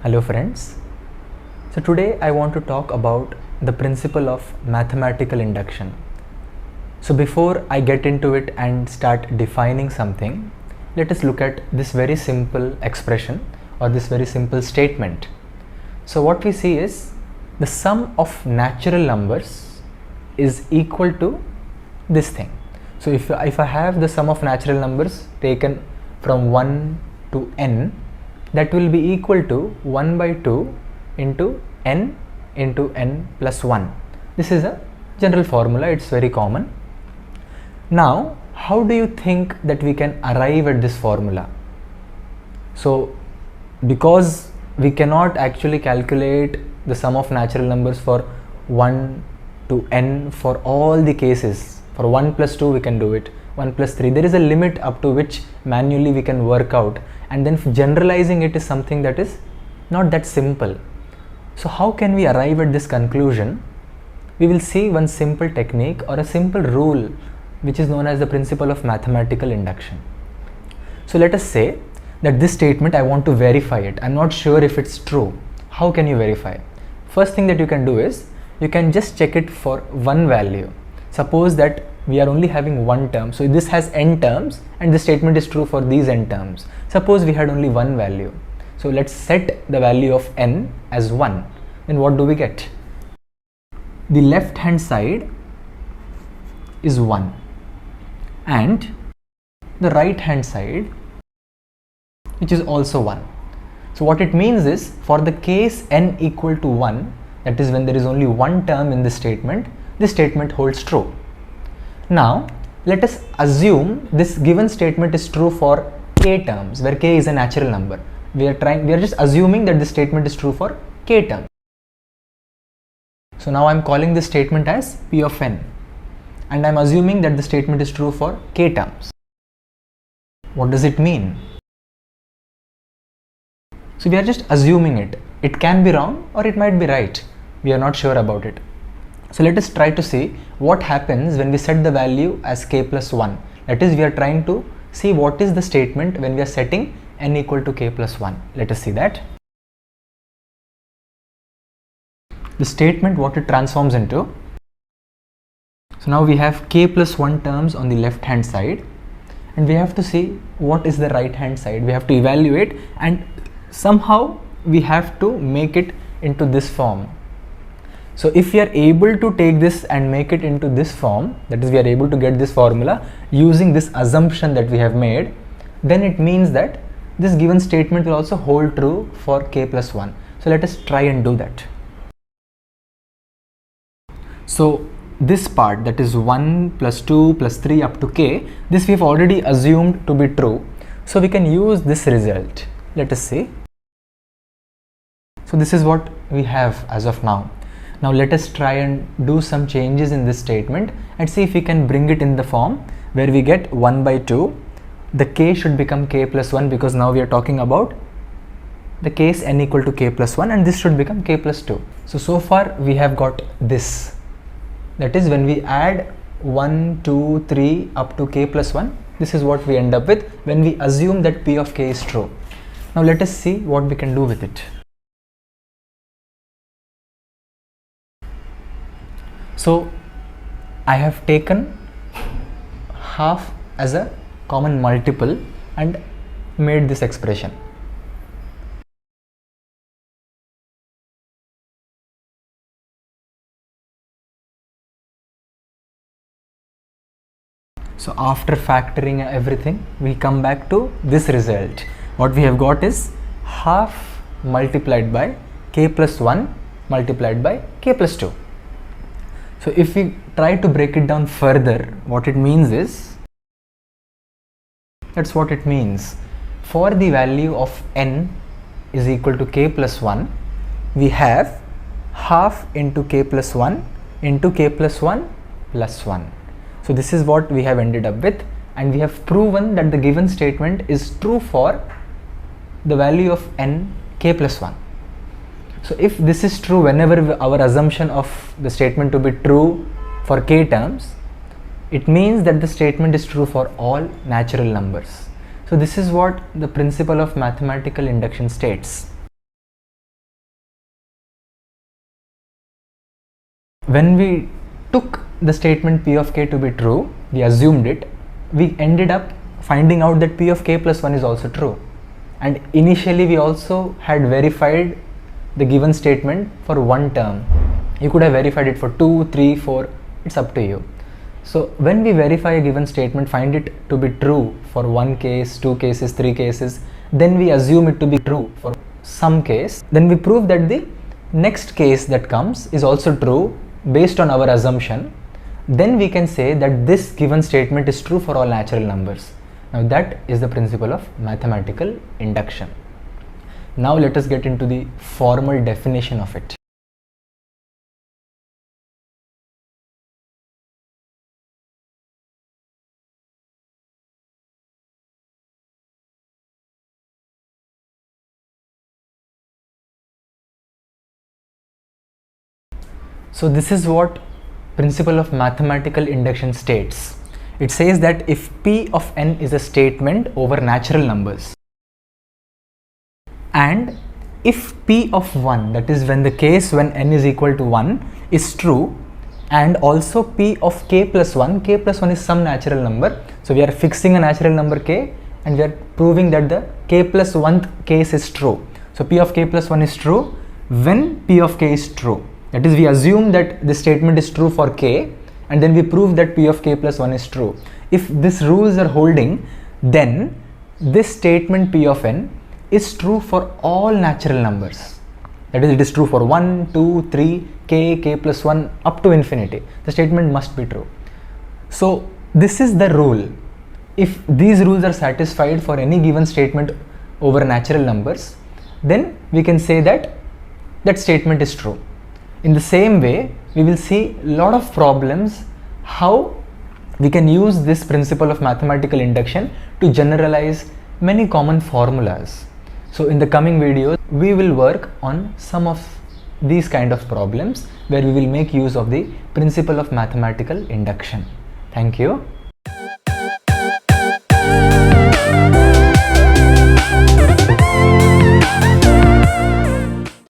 Hello friends. So today I want to talk about the principle of mathematical induction. So before I get into it and start defining something, let us look at this very simple expression or this very simple statement. So what we see is the sum of natural numbers is equal to this thing. So if I have the sum of natural numbers taken from 1 to n, that will be equal to 1 by 2 into n plus 1. This is a general formula, it's very common. Now, how do you think that we can arrive at this formula? So, because we cannot actually calculate the sum of natural numbers for 1 to n for all the cases. For 1 plus 2 we can do it, 1 plus 3. There is a limit up to which manually we can work out, and then generalizing it is something that is not that simple. So how can we arrive at this conclusion? We will see one simple technique or a simple rule which is known as the principle of mathematical induction. So let us say that this statement I want to verify it. I'm not sure if it's true. How can you verify? First thing that you can do is you can just check it for one value. Suppose that we are only having one term, so this has n terms and the statement is true for these n terms. Suppose we had only one value, so let's set the value of n as 1. Then what do we get? The left hand side is 1 and the right hand side, which is also 1. So what it means is, for the case n equal to 1, that is when there is only one term in this statement holds true. Now let us assume this given statement is true for k terms, where k is a natural number. We are just assuming that this statement is true for k terms. So now I am calling this statement as p of n, and I am assuming that the statement is true for k terms. What does it mean? So we are just assuming it. It can be wrong or it might be right. We are not sure about it. So let us try to see what happens when we set the value as k plus 1. That is, we are trying to see what is the statement when we are setting n equal to k plus 1. Let us see that. The statement, what it transforms into. So now we have k plus 1 terms on the left hand side, and we have to see what is the right hand side. We have to evaluate, and somehow we have to make it into this form. So if we are able to take this and make it into this form, that is, we are able to get this formula using this assumption that we have made, then it means that this given statement will also hold true for k plus 1. So let us try and do that. So this part, that is 1 plus 2 plus 3 up to k, this we have already assumed to be true. So we can use this result. Let us see. So this is what we have as of now. Now let us try and do some changes in this statement and see if we can bring it in the form where we get 1 by 2. The k should become k plus 1, because now we are talking about the case n equal to k plus 1, and this should become k plus 2. So far we have got this. That is, when we add 1, 2, 3 up to k plus 1, this is what we end up with when we assume that p of k is true. Now let us see what we can do with it. So I have taken half as a common multiple and made this expression. So after factoring everything, we come back to this result. What we have got is half multiplied by k plus 1 multiplied by k plus 2. So if we try to break it down further, what it means is, that's what it means. For the value of n is equal to k plus 1, we have half into k plus 1 into k plus 1 plus 1. So this is what we have ended up with, and we have proven that the given statement is true for the value of n k plus 1. So if this is true, whenever our assumption of the statement to be true for k terms, it means that the statement is true for all natural numbers. So this is what the principle of mathematical induction states. when we took the statement P of k to be true, we assumed it, we ended up finding out that P of k plus 1 is also true. And initially we also had verified the given statement for one term. You could have verified it for 2, 3, 4, it's up to you. So when we verify a given statement, find it to be true for one case, two cases, three cases, then we assume it to be true for some case, then we prove that the next case that comes is also true based on our assumption. Then we can say that this given statement is true for all natural numbers. Now that is the principle of mathematical induction. Now let us get into the formal definition of it. So this is what principle of mathematical induction states. It says that if P of n is a statement over natural numbers, and if P of 1, that is when the case when n is equal to 1 is true, and also P of k plus 1 is some natural number. So we are fixing a natural number k and we are proving that the k plus 1th case is true. So P of k plus 1 is true when P of k is true. That is, we assume that the statement is true for k and then we prove that P of k plus 1 is true. If these rules are holding, then this statement P of n is true for all natural numbers. That is, it is true for 1, 2, 3, k plus 1 up to infinity. The statement must be true. So this is the rule. If these rules are satisfied for any given statement over natural numbers, then we can say that that statement is true. In the same way, we will see a lot of problems how we can use this principle of mathematical induction to generalize many common formulas. So in the coming videos, we will work on some of these kind of problems where we will make use of the principle of mathematical induction. Thank you.